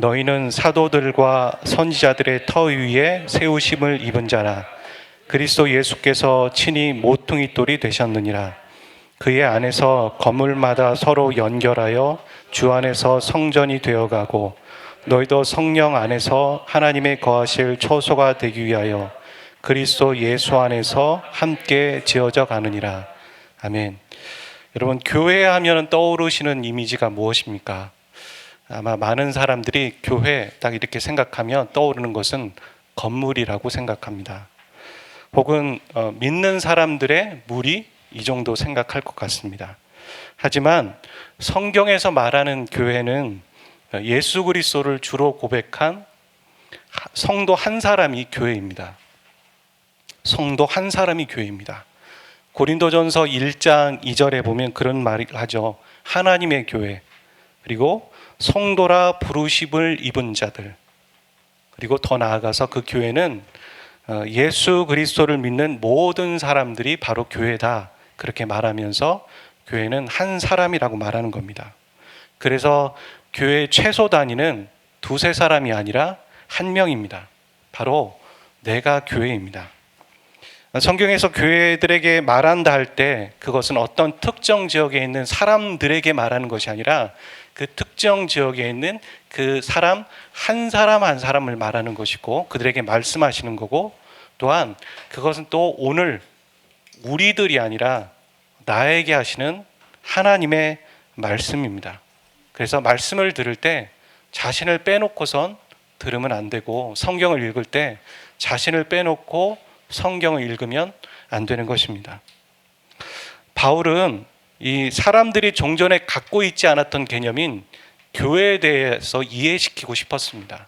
너희는 사도들과 선지자들의 터 위에 세우심을 입은 자라. 그리스도 예수께서 친히 모퉁이 돌이 되셨느니라. 그의 안에서 건물마다 서로 연결하여 주 안에서 성전이 되어가고 너희도 성령 안에서 하나님의 거하실 처소가 되기 위하여 그리스도 예수 안에서 함께 지어져 가느니라. 아멘. 여러분, 교회 하면 떠오르시는 이미지가 무엇입니까? 아마 많은 사람들이 교회 딱 이렇게 생각하면 떠오르는 것은 건물이라고 생각합니다. 혹은 믿는 사람들의 무리, 이 정도 생각할 것 같습니다. 하지만 성경에서 말하는 교회는 예수 그리스도를 주로 고백한 성도 한 사람이 교회입니다. 성도 한 사람이 교회입니다. 고린도전서 1장 2절에 보면 그런 말을 하죠. 하나님의 교회, 그리고 성도라 부르심을 입은 자들, 그리고 더 나아가서 그 교회는 예수 그리스도를 믿는 모든 사람들이 바로 교회다, 그렇게 말하면서 교회는 한 사람이라고 말하는 겁니다. 그래서 교회 최소 단위는 두세 사람이 아니라 한 명입니다. 바로 내가 교회입니다. 성경에서 교회들에게 말한다 할 때 그것은 어떤 특정 지역에 있는 사람들에게 말하는 것이 아니라 그 특정 지역에 있는 그 사람 한 사람을 말하는 것이고 그들에게 말씀하시는 거고, 또한 그것은 또 오늘 우리들이 아니라 나에게 하시는 하나님의 말씀입니다. 그래서 말씀을 들을 때 자신을 빼놓고선 들으면 안 되고, 성경을 읽을 때 자신을 빼놓고 성경을 읽으면 안 되는 것입니다. 바울은 이 사람들이 종전에 갖고 있지 않았던 개념인 교회에 대해서 이해시키고 싶었습니다.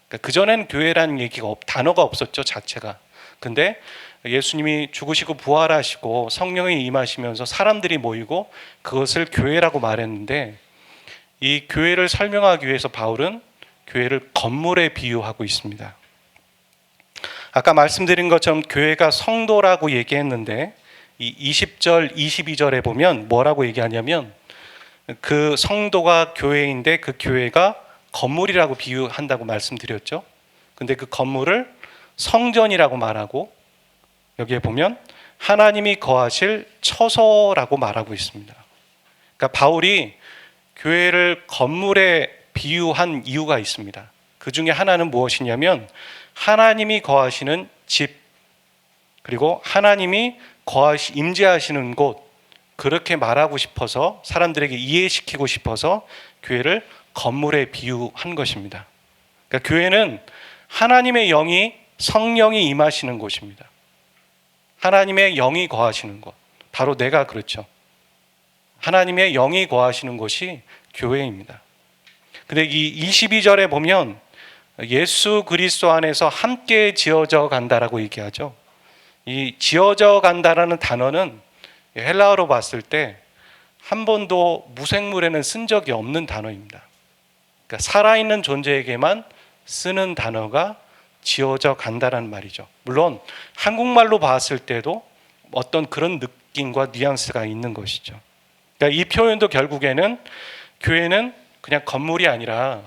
그러니까 그전에는 교회라는 얘기가 단어가 없었죠, 자체가. 근데 예수님이 죽으시고 부활하시고 성령이 임하시면서 사람들이 모이고 그것을 교회라고 말했는데, 이 교회를 설명하기 위해서 바울은 교회를 건물에 비유하고 있습니다. 아까 말씀드린 것처럼 교회가 성도라고 얘기했는데 이 20절, 22절에 보면 뭐라고 얘기하냐면 그 성도가 교회인데 그 교회가 건물이라고 비유한다고 말씀드렸죠. 근데 그 건물을 성전이라고 말하고 여기에 보면 하나님이 거하실 처소라고 말하고 있습니다. 그러니까 바울이 교회를 건물에 비유한 이유가 있습니다. 그 중에 하나는 무엇이냐면 하나님이 거하시는 집, 그리고 하나님이 임재하시는 곳, 그렇게 말하고 싶어서 사람들에게 이해시키고 싶어서 교회를 건물에 비유한 것입니다. 그러니까 교회는 하나님의 영이, 성령이 임하시는 곳입니다. 하나님의 영이 거하시는 곳, 바로 내가 그렇죠. 하나님의 영이 거하시는 곳이 교회입니다. 근데 이 22절에 보면 예수 그리스도 안에서 함께 지어져 간다라고 얘기하죠. 이 지어져 간다라는 단어는 헬라어로 봤을 때 한 번도 무생물에는 쓴 적이 없는 단어입니다. 그러니까 살아있는 존재에게만 쓰는 단어가 지어져 간다라는 말이죠. 물론 한국말로 봤을 때도 어떤 그런 느낌과 뉘앙스가 있는 것이죠. 그러니까 이 표현도 결국에는 교회는 그냥 건물이 아니라,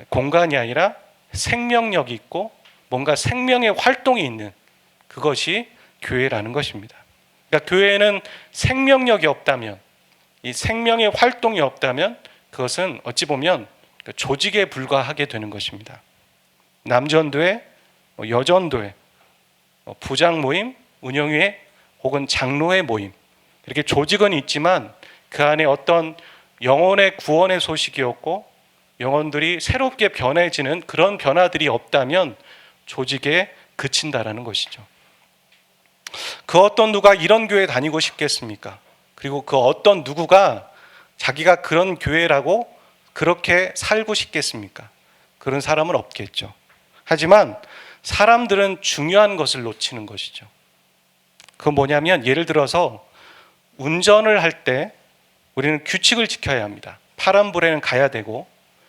공간이 아니라 생명력이 있고 뭔가 생명의 활동이 있는, 그것이 교회라는 것입니다. 그러니까 교회는 생명력이 없다면, 이 생명의 활동이 없다면 그것은 어찌 보면 조직에 불과하게 되는 것입니다. 남전도회, 여전도회, 부장 모임, 운영회 혹은 장로회 모임, 이렇게 조직은 있지만 그 안에 어떤 영혼의 구원의 소식이 없고 영혼들이 새롭게 변해지는 그런 변화들이 없다면 조직에 그친다라는 것이죠. 그 어떤 누가 이런 교회 다니고 싶겠습니까? 그리고 그 어떤 누구가 자기가 그런 교회라고 그렇게 살고 싶겠습니까? 그런 사람은 없겠죠. 하지만 사람들은 중요한 것을 놓치는 것이죠. 그건 뭐냐면, 예를 들어서 운전을 할 때 우리는 규칙을 지켜야 합니다. 파란불에는 가야 되고,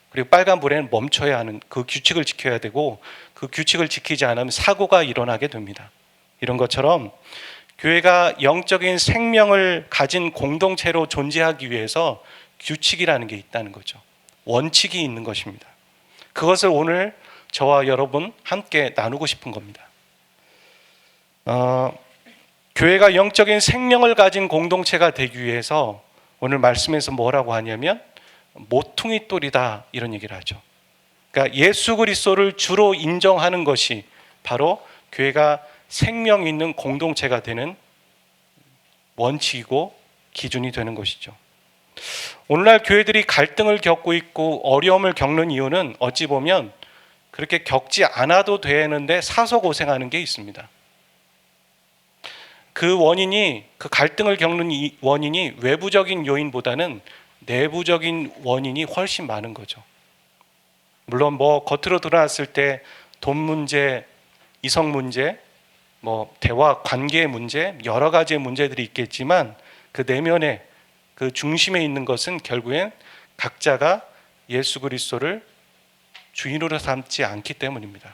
그리고 빨간불에는 멈춰야 하는 그 규칙을 지켜야 되고, 그 규칙을 지키지 않으면 사고가 일어나게 됩니다. 이런 것처럼 교회가 영적인 생명을 가진 공동체로 존재하기 위해서 규칙이라는 게 있다는 거죠. 원칙이 있는 것입니다. 그것을 오늘 저와 여러분 함께 나누고 싶은 겁니다. 교회가 영적인 생명을 가진 공동체가 되기 위해서 오늘 말씀에서 뭐라고 하냐면 모퉁이 돌이다 이런 얘기를 하죠. 그러니까 예수 그리스도를 주로 인정하는 것이 바로 교회가 생명 있는 공동체가 되는 원칙이고 기준이 되는 것이죠. 오늘날 교회들이 갈등을 겪고 있고 어려움을 겪는 이유는 어찌 보면 그렇게 겪지 않아도 되는데 사서 고생하는 게 있습니다. 그 갈등을 겪는 이 원인이 외부적인 요인보다는 내부적인 원인이 훨씬 많은 거죠. 물론 뭐 겉으로 드러났을 때 돈 문제, 이성 문제, 뭐 대화 관계 문제, 여러 가지의 문제들이 있겠지만 그 내면에 그 중심에 있는 것은 결국엔 각자가 예수 그리스도를 주인으로 삼지 않기 때문입니다.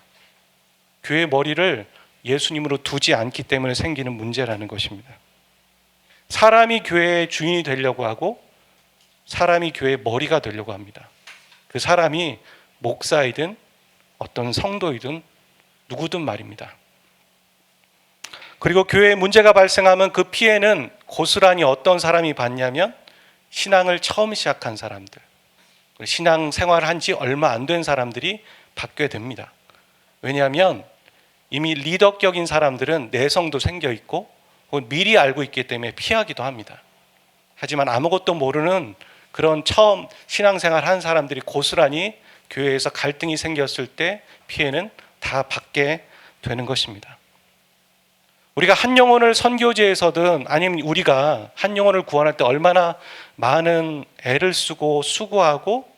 교회의 머리를 예수님으로 두지 않기 때문에 생기는 문제라는 것입니다. 사람이 교회의 주인이 되려고 하고 사람이 교회의 머리가 되려고 합니다. 그 사람이 목사이든 어떤 성도이든 누구든 말입니다. 그리고 교회에 문제가 발생하면 그 피해는 고스란히 어떤 사람이 받냐면 신앙을 처음 시작한 사람들, 신앙 생활한 지 얼마 안 된 사람들이 받게 됩니다. 왜냐하면 이미 리더격인 사람들은 내성도 생겨 있고 미리 알고 있기 때문에 피하기도 합니다. 하지만 아무것도 모르는 그런 처음 신앙생활 한 사람들이 고스란히 교회에서 갈등이 생겼을 때 피해는 다 받게 되는 것입니다. 우리가 한 영혼을 선교지에서든 아니면 우리가 한 영혼을 구원할 때 얼마나 많은 애를 쓰고 수고하고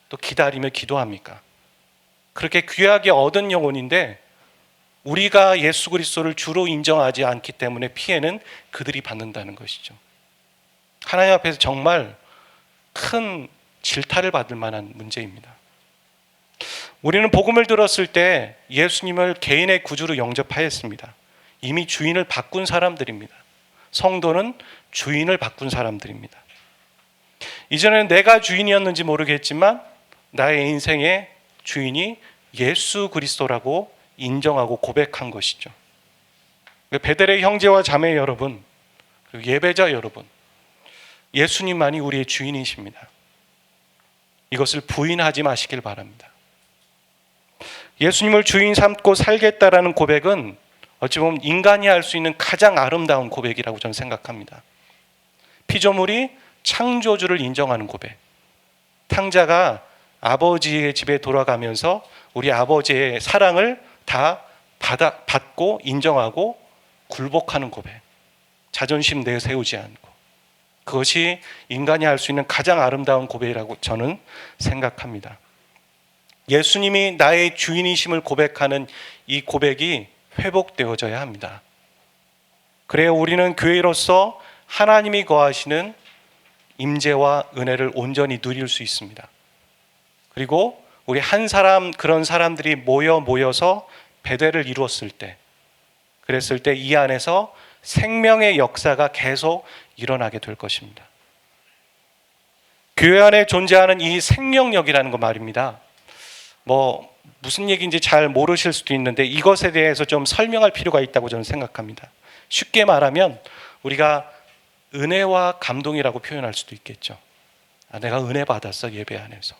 또 기다리며 기도합니까? 그렇게 귀하게 얻은 영혼인데 우리가 예수 그리스도를 주로 인정하지 않기 때문에 피해는 그들이 받는다는 것이죠. 하나님 앞에서 정말 큰 질타를 받을 만한 문제입니다. 우리는 복음을 들었을 때 예수님을 개인의 구주로 영접하였습니다. 이미 주인을 바꾼 사람들입니다. 성도는 주인을 바꾼 사람들입니다. 이전에는 내가 주인이었는지 모르겠지만 나의 인생의 주인이 예수 그리스도라고 인정하고 고백한 것이죠. 베델의 형제와 자매 여러분, 그리고 예배자 여러분, 예수님만이 우리의 주인이십니다. 이것을 부인하지 마시길 바랍니다. 예수님을 주인 삼고 살겠다라는 고백은 어찌 보면 인간이 할 수 있는 가장 아름다운 고백이라고 저는 생각합니다. 피조물이 창조주를 인정하는 고백. 탕자가 아버지의 집에 돌아가면서 우리 아버지의 사랑을 다 받고 인정하고 굴복하는 고백. 자존심 내세우지 않고. 그것이 인간이 할 수 있는 가장 아름다운 고백이라고 저는 생각합니다. 예수님이 나의 주인이심을 고백하는 이 고백이 회복되어져야 합니다. 그래야 우리는 교회로서 하나님이 거하시는 임재와 은혜를 온전히 누릴 수 있습니다. 그리고 우리 한 사람 그런 사람들이 모여서 베델을 이루었을 때 그랬을 때 이 안에서 생명의 역사가 계속 일어나게 될 것입니다. 교회 안에 존재하는 이 생명력이라는 거 말입니다. 무슨 얘기인지 잘 모르실 수도 있는데 이것에 대해서 좀 설명할 필요가 있다고 저는 생각합니다. 쉽게 말하면 우리가 은혜와 감동이라고 표현할 수도 있겠죠. 내가 은혜 받았어, 예배 안에서.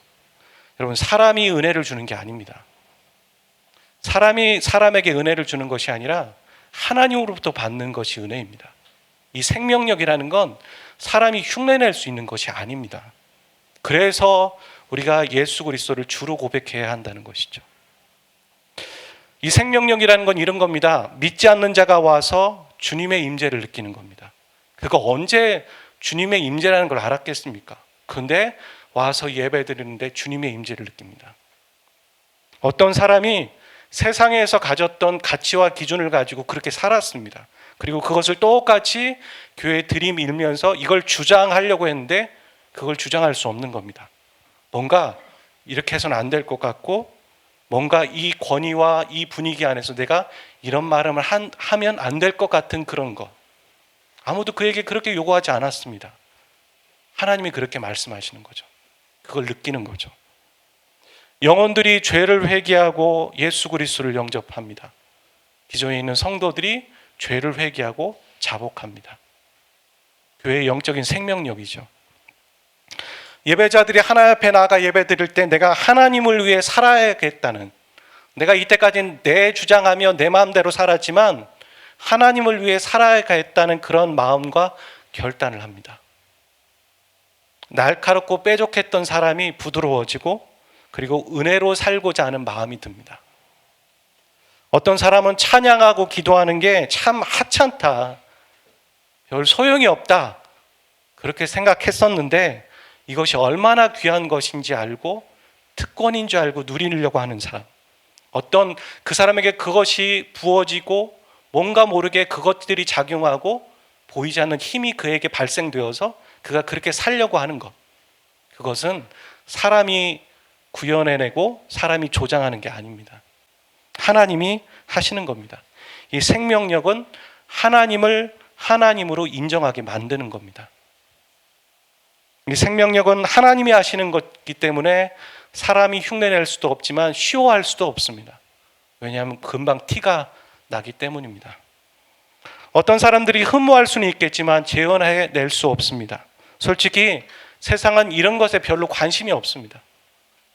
여러분, 사람이 은혜를 주는 게 아닙니다. 사람이 사람에게 은혜를 주는 것이 아니라 하나님으로부터 받는 것이 은혜입니다. 이 생명력이라는 건 사람이 흉내낼 수 있는 것이 아닙니다. 그래서 우리가 예수 그리스도를 주로 고백해야 한다는 것이죠. 이 생명력이라는 건 이런 겁니다. 믿지 않는 자가 와서 주님의 임재를 느끼는 겁니다. 그거 언제 주님의 임재라는 걸 알았겠습니까? 그런데 와서 예배드리는데 주님의 임재를 느낍니다. 어떤 사람이 세상에서 가졌던 가치와 기준을 가지고 그렇게 살았습니다. 그리고 그것을 똑같이 교회에 들이밀면서 이걸 주장하려고 했는데 그걸 주장할 수 없는 겁니다. 뭔가 이렇게 해서는 안 될 것 같고 뭔가 이 권위와 이 분위기 안에서 내가 이런 말을 하면 안 될 것 같은 그런 것. 아무도 그에게 그렇게 요구하지 않았습니다. 하나님이 그렇게 말씀하시는 거죠. 그걸 느끼는 거죠. 영혼들이 죄를 회개하고 예수 그리스도를 영접합니다. 기존에 있는 성도들이 죄를 회개하고 자복합니다. 교회의 영적인 생명력이죠. 예배자들이 하나님 앞에 나아가 예배드릴 때 내가 하나님을 위해 살아야겠다는, 내가 이때까지는 내 주장하며 내 마음대로 살았지만 하나님을 위해 살아야겠다는 그런 마음과 결단을 합니다. 날카롭고 뾰족했던 사람이 부드러워지고 그리고 은혜로 살고자 하는 마음이 듭니다. 어떤 사람은 찬양하고 기도하는 게 참 하찮다, 별 소용이 없다, 그렇게 생각했었는데 이것이 얼마나 귀한 것인지 알고 특권인 줄 알고 누리려고 하는 사람, 어떤 그 사람에게 그것이 부어지고 뭔가 모르게 그것들이 작용하고 보이지 않는 힘이 그에게 발생되어서 그가 그렇게 살려고 하는 것, 그것은 사람이 구현해내고 사람이 조장하는 게 아닙니다. 하나님이 하시는 겁니다. 이 생명력은 하나님을 하나님으로 인정하게 만드는 겁니다. 이 생명력은 하나님이 하시는 것이기 때문에 사람이 흉내낼 수도 없지만 쉬워할 수도 없습니다. 왜냐하면 금방 티가 나기 때문입니다. 어떤 사람들이 흠모할 수는 있겠지만 재현해낼 수 없습니다. 솔직히 세상은 이런 것에 별로 관심이 없습니다.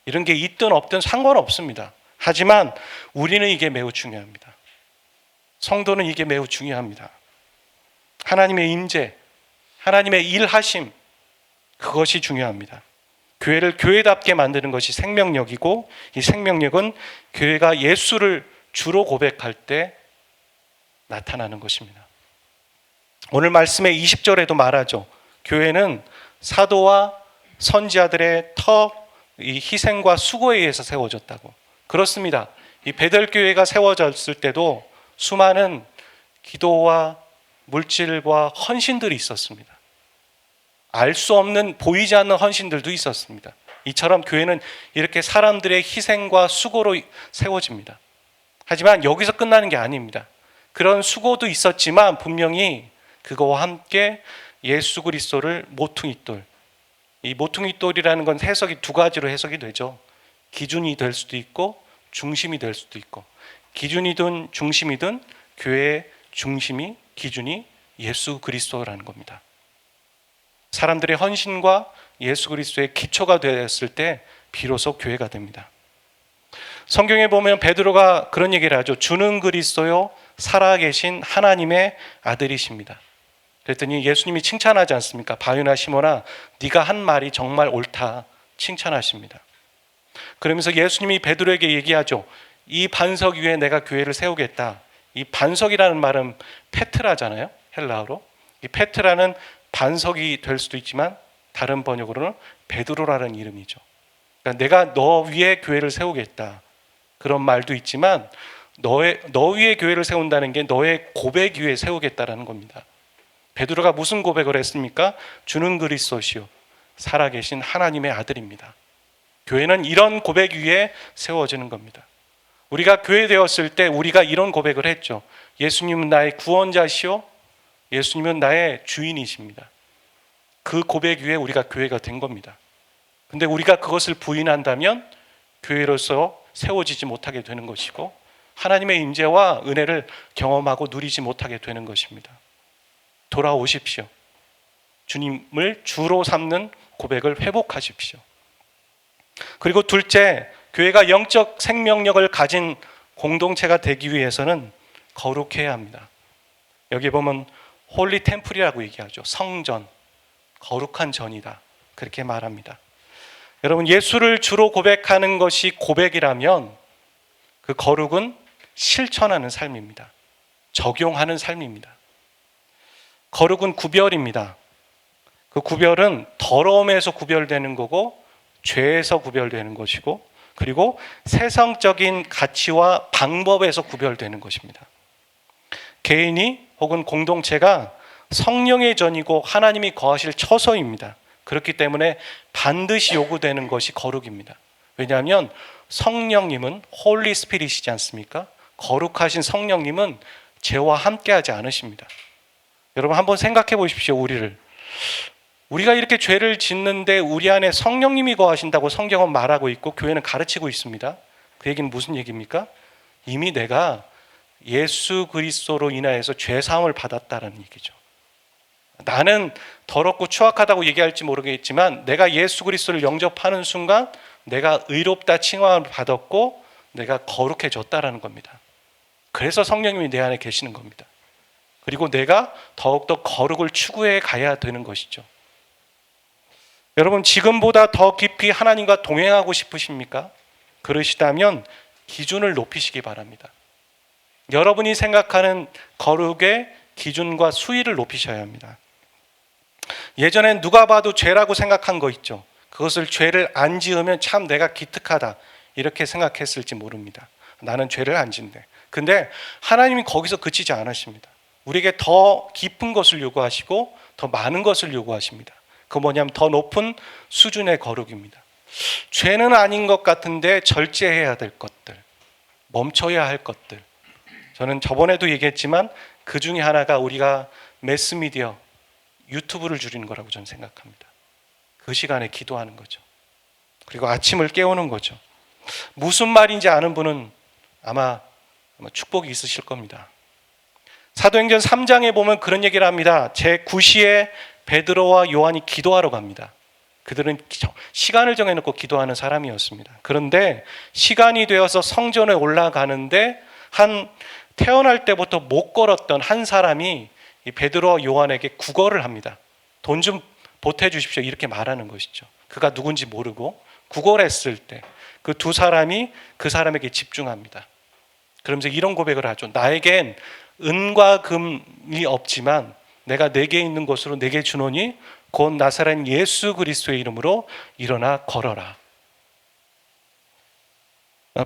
이런 게 있든 없든 상관없습니다. 하지만 우리는 이게 매우 중요합니다. 성도는 이게 매우 중요합니다. 하나님의 임재, 하나님의 일하심, 그것이 중요합니다. 교회를 교회답게 만드는 것이 생명력이고, 이 생명력은 교회가 예수를 주로 고백할 때 나타나는 것입니다. 오늘 말씀의 20절에도 말하죠. 교회는 사도와 선지자들의 이 희생과 수고에 의해서 세워졌다고. 그렇습니다. 이 베델교회가 세워졌을 때도 수많은 기도와 물질과 헌신들이 있었습니다. 알 수 없는, 보이지 않는 헌신들도 있었습니다. 이처럼 교회는 이렇게 사람들의 희생과 수고로 세워집니다. 하지만 여기서 끝나는 게 아닙니다. 그런 수고도 있었지만 분명히 그거와 함께 예수 그리스도를 모퉁이돌, 이 모퉁이돌이라는 건 해석이 두 가지로 해석이 되죠. 기준이 될 수도 있고 중심이 될 수도 있고, 기준이든 중심이든 교회의 중심이, 기준이 예수 그리스도라는 겁니다. 사람들의 헌신과 예수 그리스도의 기초가 되었을 때 비로소 교회가 됩니다. 성경에 보면 베드로가 그런 얘기를 하죠. 주는 그리스도요 살아계신 하나님의 아들이십니다. 그랬더니 예수님이 칭찬하지 않습니까? 바요나 시몬아, 네가 한 말이 정말 옳다, 칭찬하십니다. 그러면서 예수님이 베드로에게 얘기하죠. 이 반석 위에 내가 교회를 세우겠다. 이 반석이라는 말은 페트라잖아요, 헬라어로. 이 페트라는 반석이 될 수도 있지만 다른 번역으로는 베드로라는 이름이죠. 그러니까 내가 너 위에 교회를 세우겠다, 그런 말도 있지만 너 위에 교회를 세운다는 게 너의 고백 위에 세우겠다라는 겁니다. 베드로가 무슨 고백을 했습니까? 주는 그리스도시요 살아계신 하나님의 아들입니다. 교회는 이런 고백 위에 세워지는 겁니다. 우리가 교회 되었을 때 우리가 이런 고백을 했죠. 예수님은 나의 구원자시요 예수님은 나의 주인이십니다. 그 고백 위에 우리가 교회가 된 겁니다. 근데 우리가 그것을 부인한다면 교회로서 세워지지 못하게 되는 것이고 하나님의 임재와 은혜를 경험하고 누리지 못하게 되는 것입니다. 돌아오십시오. 주님을 주로 삼는 고백을 회복하십시오. 그리고 둘째, 교회가 영적 생명력을 가진 공동체가 되기 위해서는 거룩해야 합니다. 여기 보면 홀리 템플이라고 얘기하죠. 성전, 거룩한 전이다, 그렇게 말합니다. 여러분, 예수를 주로 고백하는 것이 고백이라면 그 거룩은 실천하는 삶입니다. 적용하는 삶입니다. 거룩은 구별입니다. 그 구별은 더러움에서 구별되는 거고 죄에서 구별되는 것이고, 그리고 세상적인 가치와 방법에서 구별되는 것입니다. 개인이 혹은 공동체가 성령의 전이고 하나님이 거하실 처소입니다. 그렇기 때문에 반드시 요구되는 것이 거룩입니다. 왜냐하면 성령님은 홀리 스피릿이지 않습니까? 거룩하신 성령님은 죄와 함께하지 않으십니다. 여러분 한번 생각해 보십시오. 우리를 우리가 이렇게 죄를 짓는데 우리 안에 성령님이 거하신다고 성경은 말하고 있고 교회는 가르치고 있습니다. 그 얘기는 무슨 얘기입니까? 이미 내가 예수 그리스도로 인하여서 죄 사함을 받았다는 얘기죠. 나는 더럽고 추악하다고 얘기할지 모르겠지만 내가 예수 그리스도를 영접하는 순간 내가 의롭다 칭함을 받았고 내가 거룩해졌다라는 겁니다. 그래서 성령님이 내 안에 계시는 겁니다. 그리고 내가 더욱더 거룩을 추구해 가야 되는 것이죠. 여러분, 지금보다 더 깊이 하나님과 동행하고 싶으십니까? 그러시다면 기준을 높이시기 바랍니다. 여러분이 생각하는 거룩의 기준과 수위를 높이셔야 합니다. 예전엔 누가 봐도 죄라고 생각한 거 있죠. 그것을 죄를 안 지으면 참 내가 기특하다 이렇게 생각했을지 모릅니다. 나는 죄를 안 짓네. 근데 하나님이 거기서 그치지 않으십니다. 우리에게 더 깊은 것을 요구하시고 더 많은 것을 요구하십니다. 그 뭐냐면 더 높은 수준의 거룩입니다. 죄는 아닌 것 같은데 절제해야 될 것들, 멈춰야 할 것들. 저는 저번에도 얘기했지만 그 중에 하나가 우리가 매스미디어, 유튜브를 줄이는 거라고 저는 생각합니다. 그 시간에 기도하는 거죠. 그리고 아침을 깨우는 거죠. 무슨 말인지 아는 분은 아마 축복이 있으실 겁니다. 사도행전 3장에 보면 그런 얘기를 합니다. 제9시에 베드로와 요한이 기도하러 갑니다. 그들은 시간을 정해놓고 기도하는 사람이었습니다. 그런데 시간이 되어서 성전에 올라가는데 태어날 때부터 못 걸었던 한 사람이 이 베드로와 요한에게 구걸을 합니다. 돈 좀 보태주십시오 이렇게 말하는 것이죠. 그가 누군지 모르고 구걸했을 때 그 두 사람이 그 사람에게 집중합니다. 그러면서 이런 고백을 하죠. 나에겐 은과 금이 없지만 내가 내게 있는 것으로 내게 주노니 곧 나사렛 예수 그리스도의 이름으로 일어나 걸어라.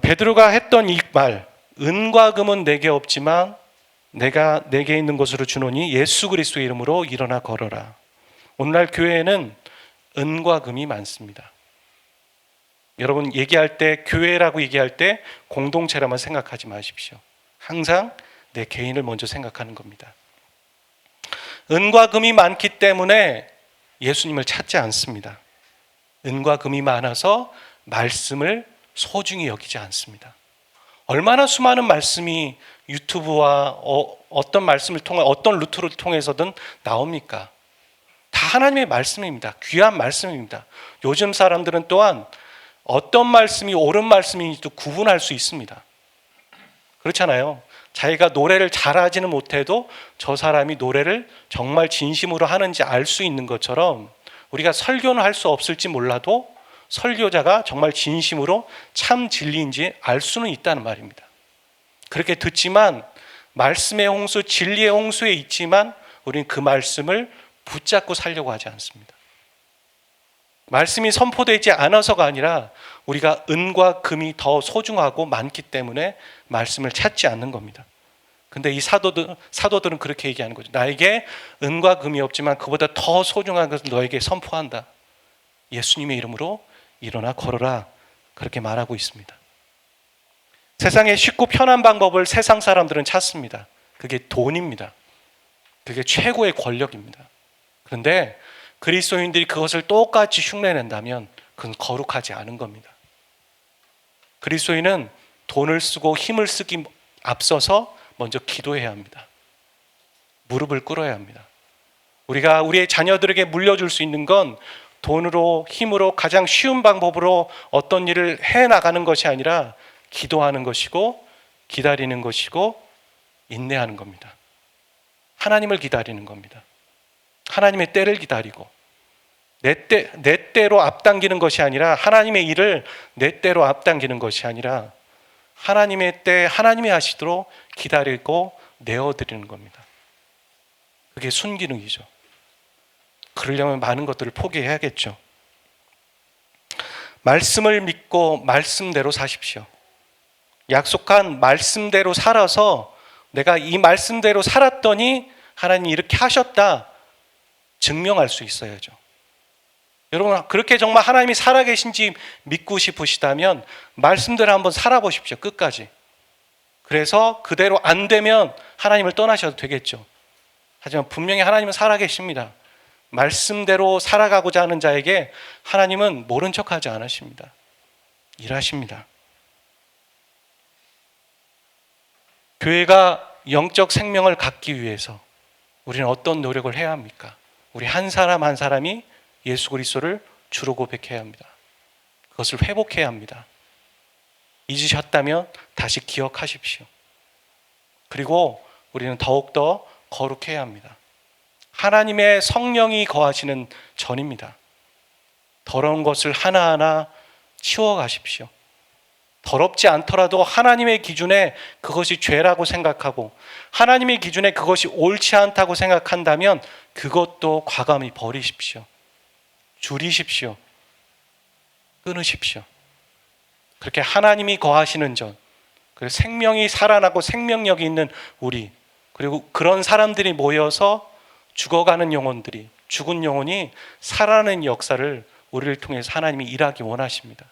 베드로가 했던 이 말, 은과 금은 내게 없지만 내가 내게 있는 것으로 주노니 예수 그리스도의 이름으로 일어나 걸어라. 오늘날 교회에는 은과 금이 많습니다. 여러분, 얘기할 때, 교회라고 얘기할 때 공동체라만 생각하지 마십시오. 항상 내 개인을 먼저 생각하는 겁니다. 은과 금이 많기 때문에 예수님을 찾지 않습니다. 은과 금이 많아서 말씀을 소중히 여기지 않습니다. 얼마나 수많은 말씀이 유튜브와 어떤 말씀을 통해 어떤 루트를 통해서든 나옵니까? 다 하나님의 말씀입니다. 귀한 말씀입니다. 요즘 사람들은 또한 어떤 말씀이 옳은 말씀인지도 구분할 수 있습니다. 그렇잖아요. 자기가 노래를 잘하지는 못해도 저 사람이 노래를 정말 진심으로 하는지 알 수 있는 것처럼 우리가 설교는 할 수 없을지 몰라도 설교자가 정말 진심으로 참 진리인지 알 수는 있다는 말입니다. 그렇게 듣지만 말씀의 홍수, 진리의 홍수에 있지만 우리는 그 말씀을 붙잡고 살려고 하지 않습니다. 말씀이 선포되지 않아서가 아니라 우리가 은과 금이 더 소중하고 많기 때문에 말씀을 찾지 않는 겁니다. 근데 이 사도들은 그렇게 얘기하는 거죠. 나에게 은과 금이 없지만 그보다 더 소중한 것을 너에게 선포한다. 예수님의 이름으로 일어나 걸어라. 그렇게 말하고 있습니다. 세상에 쉽고 편한 방법을 세상 사람들은 찾습니다. 그게 돈입니다. 그게 최고의 권력입니다. 그런데 그리스도인들이 그것을 똑같이 흉내낸다면 그건 거룩하지 않은 겁니다. 그리스도인은 돈을 쓰고 힘을 쓰기 앞서서 먼저 기도해야 합니다. 무릎을 꿇어야 합니다. 우리가 우리의 자녀들에게 물려줄 수 있는 건 돈으로, 힘으로, 가장 쉬운 방법으로 어떤 일을 해나가는 것이 아니라 기도하는 것이고 기다리는 것이고 인내하는 겁니다. 하나님을 기다리는 겁니다. 하나님의 때를 기다리고 내 때로 앞당기는 것이 아니라 하나님의 일을 내 때로 앞당기는 것이 아니라 하나님의 때 하나님이 하시도록 기다리고 내어드리는 겁니다. 그게 순기능이죠. 그러려면 많은 것들을 포기해야겠죠. 말씀을 믿고 말씀대로 사십시오. 약속한 말씀대로 살아서 내가 이 말씀대로 살았더니 하나님이 이렇게 하셨다 증명할 수 있어야죠. 여러분, 그렇게 정말 하나님이 살아계신지 믿고 싶으시다면 말씀대로 한번 살아보십시오. 끝까지. 그래서 그대로 안 되면 하나님을 떠나셔도 되겠죠. 하지만 분명히 하나님은 살아계십니다. 말씀대로 살아가고자 하는 자에게 하나님은 모른 척하지 않으십니다. 일하십니다. 교회가 영적 생명을 갖기 위해서 우리는 어떤 노력을 해야 합니까? 우리 한 사람 한 사람이 예수 그리스도를 주로 고백해야 합니다. 그것을 회복해야 합니다. 잊으셨다면 다시 기억하십시오. 그리고 우리는 더욱더 거룩해야 합니다. 하나님의 성령이 거하시는 전입니다. 더러운 것을 하나하나 치워가십시오. 더럽지 않더라도 하나님의 기준에 그것이 죄라고 생각하고 하나님의 기준에 그것이 옳지 않다고 생각한다면 그것도 과감히 버리십시오. 줄이십시오. 끊으십시오. 그렇게 하나님이 거하시는 전, 그리고 생명이 살아나고 생명력이 있는 우리, 그리고 그런 사람들이 모여서 죽어가는 영혼들이, 죽은 영혼이 살아나는 역사를 우리를 통해서 하나님이 일하기 원하십니다.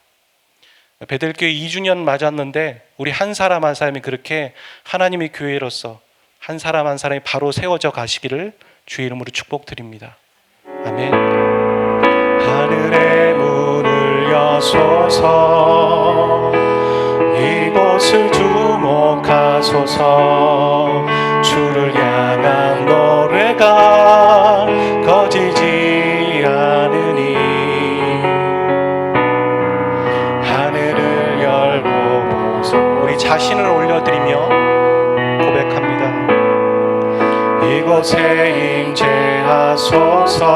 베델교회 2주년 맞았는데 우리 한 사람 한 사람이 그렇게 하나님의 교회로서 한 사람 한 사람이 바로 세워져 가시기를 주의 이름으로 축복드립니다. 아멘. 하늘의 문을 여소서, 이곳을 주목하소서. 주를 향한 노래가 꺼지지 않으니 하늘을 열고 보소. 우리 자신을 올려드리며 고백합니다. 이곳에 임재하소서.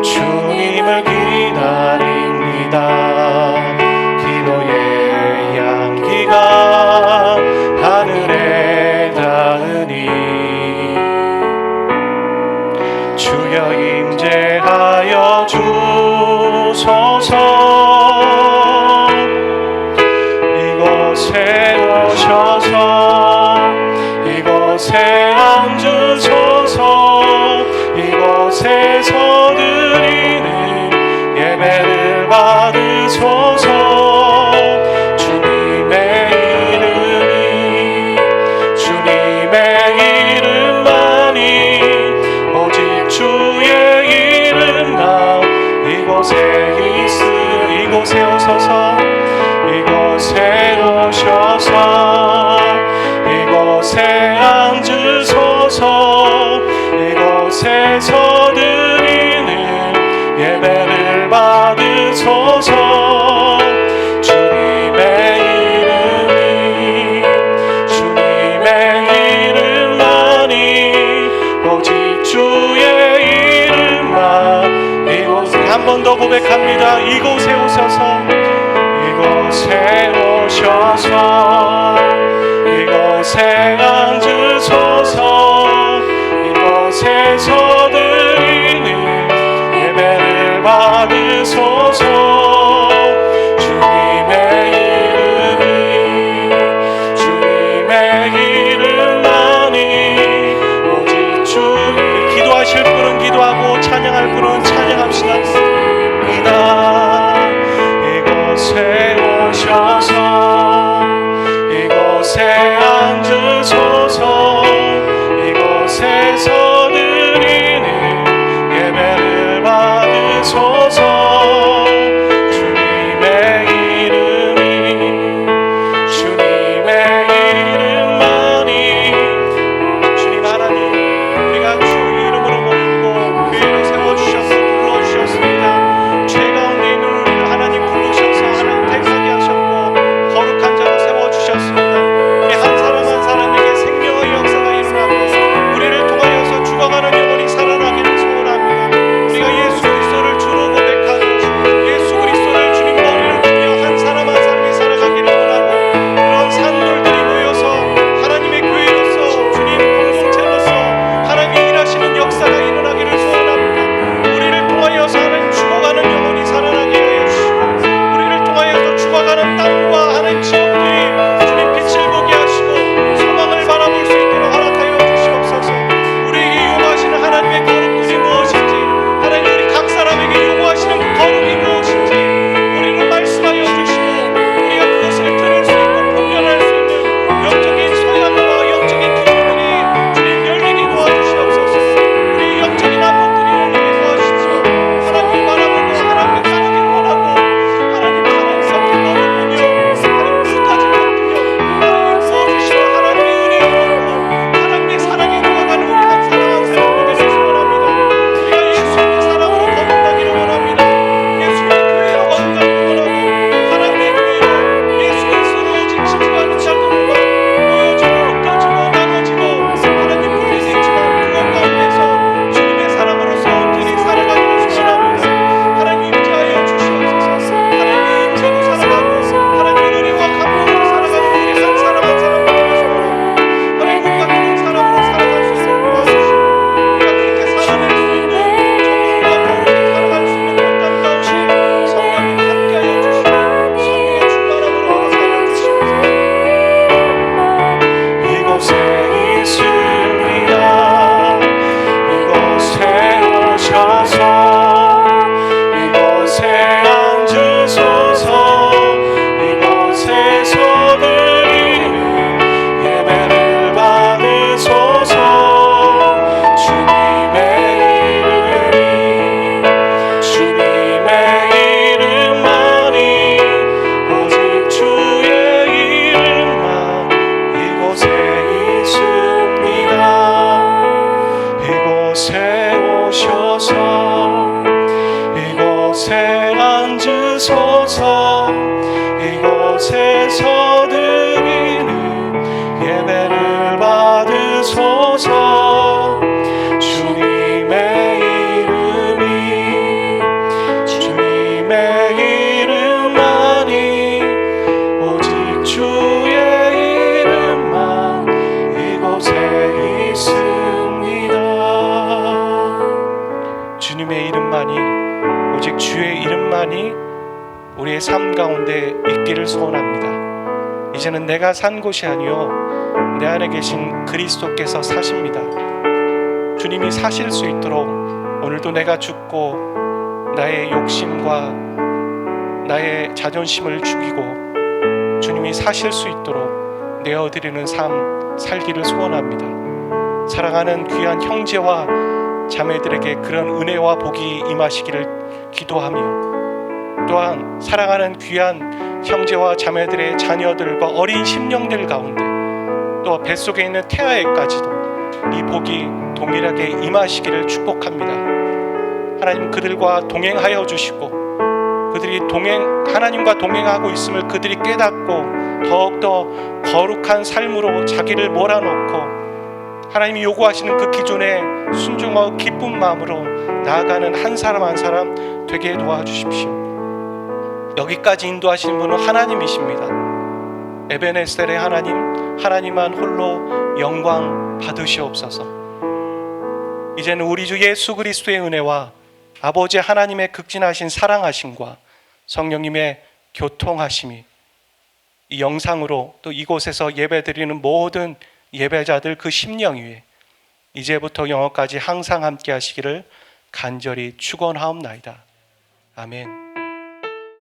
주님을 기다립니다. 기도의 향기가 하늘에 닿으니 주여 임재하여 주소서. 이곳에 오셔서 이곳에 앉으소서. 이곳에서 드리는 예배를 받으소서. 주님의 이름이, 주님의 이름만이, 오직 주의 이름만 이곳에 있으리. 이곳에 오셔서 이곳에 오셔서 이곳에 앉으소서. 이곳에서 드리는 예배를 받으소서. 주님의 이름이, 주님의 이름만이, 오직 주의 이름만 이곳에. 한 번 더 고백합니다. 이곳에 오셔서 이곳에 오셔서 이곳에 앉으소서. 이곳에서 드리는 예배를 받으소서. 주님의 이름이, 주님의 이름만이, 오직 주. 기도하실 분은 기도하고 찬양할 분은 찬양합시다. 이곳에 오셔서 이곳에 앉으소서. 이곳에서 드리는 예배를 받으소서. 주님의 이름이, 주님의 이름만이. 주님 하나님, 우리가 주 이름으로 모이고 교회를 세워주셔서 불러주셨습니다. 죄 가운데 있는 우리를 하나님 부르셔서 하나님 택하게 하셨고 거룩한 자로 세워주셨습니다. 우리 한 예배를 받으소서. 주님의 이름이, 주님의 이름만이, 오직 주의 이름만 이곳에 있습니다. 주님의 이름만이, 오직 주의 이름만이 우리의 삶 가운데 있기를 소원합니다. 이제는 내가 산 곳이 아니요 내 안에 계신 그리스도께서 사십니다. 주님이 사실 수 있도록 오늘도 내가 죽고 나의 욕심과 나의 자존심을 죽이고 주님이 사실 수 있도록 내어드리는 삶 살기를 소원합니다. 사랑하는 귀한 형제와 자매들에게 그런 은혜와 복이 임하시기를 기도하며, 또한 사랑하는 귀한 형제와 자매들의 자녀들과 어린 심령들 가운데 또 뱃속에 있는 태아에까지도 이 복이 동일하게 임하시기를 축복합니다. 하나님 그들과 동행하여 주시고, 그들이 하나님과 동행하고 있음을 그들이 깨닫고 더욱더 거룩한 삶으로 자기를 몰아넣고 하나님이 요구하시는 그 기준에 순종하고 기쁜 마음으로 나아가는 한 사람 한 사람 되게 도와주십시오. 여기까지 인도하시는 분은 하나님이십니다. 에베네셀의 하나님, 하나님만 홀로 영광 받으시옵소서. 이제는 우리 주 예수 그리스도의 은혜와 아버지 하나님의 극진하신 사랑하심과 성령님의 교통하심이 이 영상으로 또 이곳에서 예배드리는 모든 예배자들 그 심령 위에 이제부터 영원까지 항상 함께 하시기를 간절히 축원하옵나이다. 아멘.